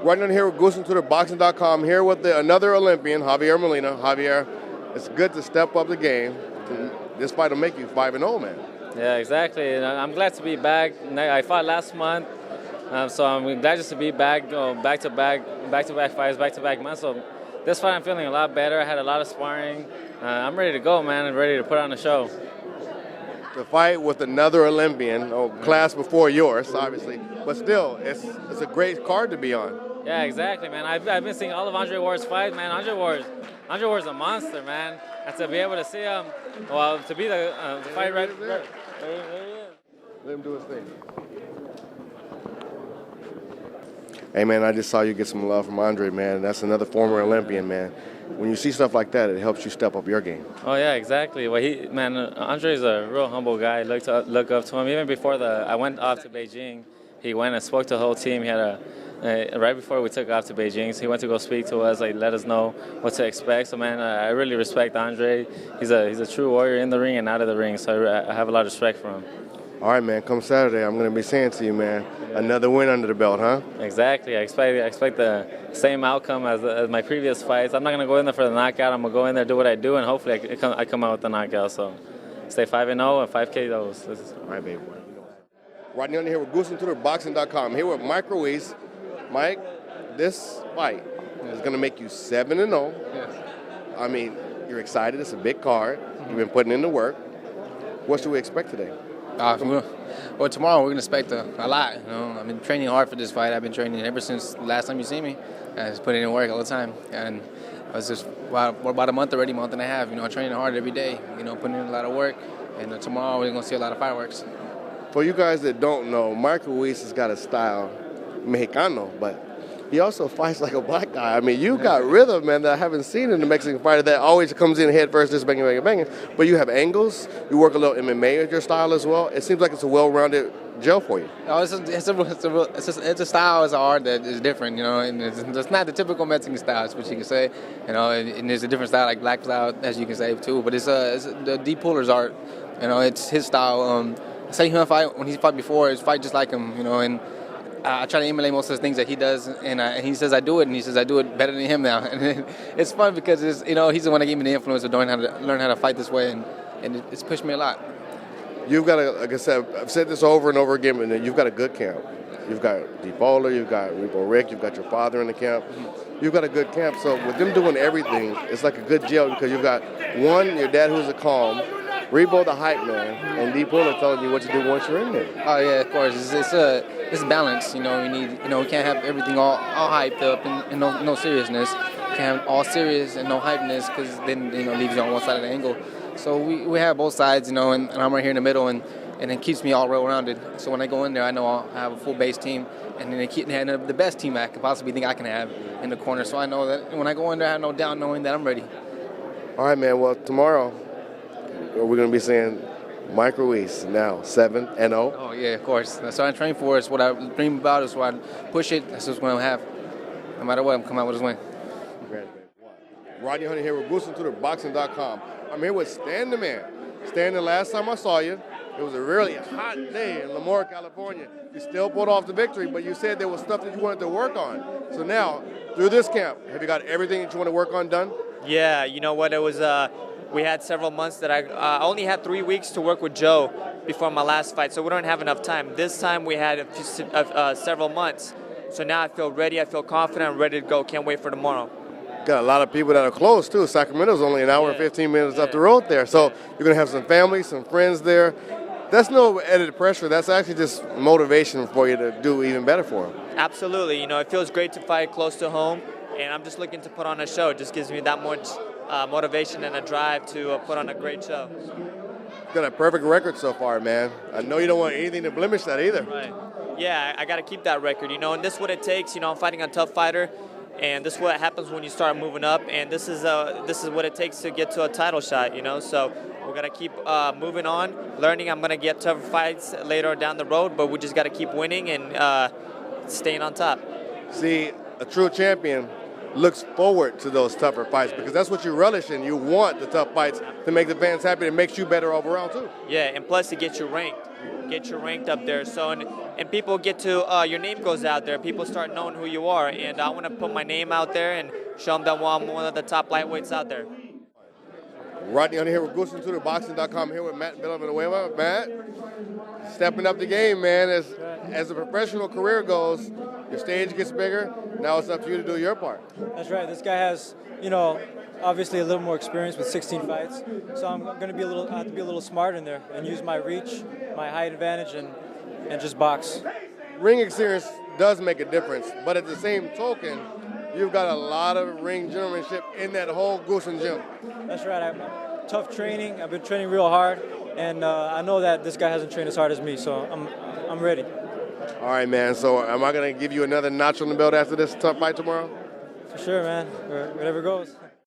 Right on here with Goossentutorboxing.com, here with another Olympian, Javier Molina. Javier, it's good to step up the game. This fight will make you 5-0, man. Yeah, exactly. And I'm glad to be back. I fought last month, so I'm glad just to be back, back-to-back fights, back-to-back months. So this fight I'm feeling a lot better. I had a lot of sparring. I'm ready to go, man. I'm ready to put on a show. To fight with another Olympian, class before yours, obviously, but still, it's a great card to be on. Yeah, exactly, man. I've been seeing all of Andre Ward's fights, man. Andre Ward's a monster, man. And to be able to see him, well, to be the fight right there. Let him do his thing. Hey, man, I just saw you get some love from Andre, man. That's another former Olympian, man. When you see stuff like that, it helps you step up your game. Oh yeah, exactly. Well, Andre's a real humble guy. Look up to him. Even before I went off to Beijing, he went and spoke to the whole team. He had right before we took off to Beijing, so he went to go speak to us, let us know what to expect. So man, I really respect Andre. He's a true warrior in the ring and out of the ring. So I have a lot of respect for him. All right, man. Come Saturday, I'm going to be saying to you, man, another win under the belt, huh? Exactly. I expect the same outcome as my previous fights. I'm not going to go in there for the knockout. I'm going to go in there, do what I do, and hopefully I come out with the knockout. So stay 5-0 and 5 KOs. All right, baby. Right now, here with Goossentutorboxing.com. Here with Mike Ruiz. Mike, this fight is going to make you 7-0. Yes. I mean, you're excited. It's a big card. You've been putting in the work. What should we expect today? Well, tomorrow we're going to expect a lot. I've been training hard for this fight. I've been training ever since the last time you see me. I just put in work all the time. And I was just about a month already, month and a half, training hard every day, putting in a lot of work. And tomorrow we're going to see a lot of fireworks. For you guys that don't know, Mike Ruiz has got a style, Mexicano, but he also fights like a black guy. I mean, you got rhythm, man, that I haven't seen in the Mexican fighter that always comes in head first, just banging, banging, banging. But you have angles. You work a little MMA with your style as well. It seems like it's a well-rounded gel for you. Oh, it's a style, it's an art that is different, and it's not the typical Mexican style, is what you can say, and there's a different style, like black style, as you can say, too. But it's the deep puller's art, it's his style. Say him when he fought before, it's fight just like him, and I try to emulate most of the things that he does, and he says I do it, and he says I do it better than him now. And it's fun because he's the one that gave me the influence of learn how to fight this way, and it's pushed me a lot. You've got like I said, I've said this over and over again, but you've got a good camp. You've got Deep Bowler, you've got Rebo Rick, you've got your father in the camp. You've got a good camp. So with them doing everything, it's like a good gel because you've got your dad who's a calm, Rebo the hype man, and Deep Bowler telling you what to do once you're in there. Oh yeah, of course. It's balance. We need. We can't have everything all hyped up and no seriousness. We can't have all serious and no hypeness because then leaves you on one side of the angle. So we have both sides, and I'm right here in the middle, and it keeps me all well-rounded. So when I go in there, I know I have a full base team, and then they have the best team I could possibly think I can have in the corner. So I know that when I go in there, I have no doubt knowing that I'm ready. All right, man. Well, tomorrow we're going to be saying Mike Ruiz now 7-0. Oh yeah, of course. That's what I train for. It's what I dream about. It's what I push it. That's what's going to have. No matter what, I'm coming out with a win. Rodney Hunter here with Goossentutorboxing.com. I'm here with Stan the Man. Stan, the last time I saw you, it was a really hot day in Lemoore, California. You still pulled off the victory, but you said there was stuff that you wanted to work on. So now, through this camp, have you got everything that you want to work on done? Yeah, you know what? It was. We had several months that I only had 3 weeks to work with Joe before my last fight, so we don't have enough time. This time we had several months. So now I feel ready, I feel confident, I'm ready to go. Can't wait for tomorrow. Got a lot of people that are close, too. Sacramento's only an hour and 15 minutes up the road there. So you're going to have some family, some friends there. That's no added pressure. That's actually just motivation for you to do even better for them. Absolutely. It feels great to fight close to home, and I'm just looking to put on a show. It just gives me that much motivation and a drive to put on a great show. You've got a perfect record so far, man. I know you don't want anything to blemish that either. Right. Yeah, I got to keep that record, and this is what it takes. I'm fighting a tough fighter, and this is what happens when you start moving up, and this is what it takes to get to a title shot, So we're going to keep moving on, learning. I'm going to get tougher fights later down the road, but we just got to keep winning and staying on top. See, a true champion looks forward to those tougher fights because that's what you relish in. You want the tough fights to make the fans happy. It makes you better overall too. Yeah, and plus to get you ranked up there. So and people get to your name goes out there. People start knowing who you are, and I want to put my name out there and show them that I'm one of the top lightweights out there. Rodney on here with Goossentutorboxing.com here with Matt Villanueva. Matt, stepping up the game, man. As the professional career goes, your stage gets bigger. Now it's up to you to do your part. That's right. This guy has, obviously a little more experience with 16 fights. So I'm going to have to be a little smart in there and use my reach, my height advantage, and just box. Ring experience does make a difference, but at the same token, you've got a lot of ring gentlemanship in that whole Goossen gym. That's right. Tough training. I've been training real hard, and I know that this guy hasn't trained as hard as me, so I'm ready. All right, man. So am I going to give you another notch on the belt after this tough fight tomorrow? For sure, man. Whatever goes.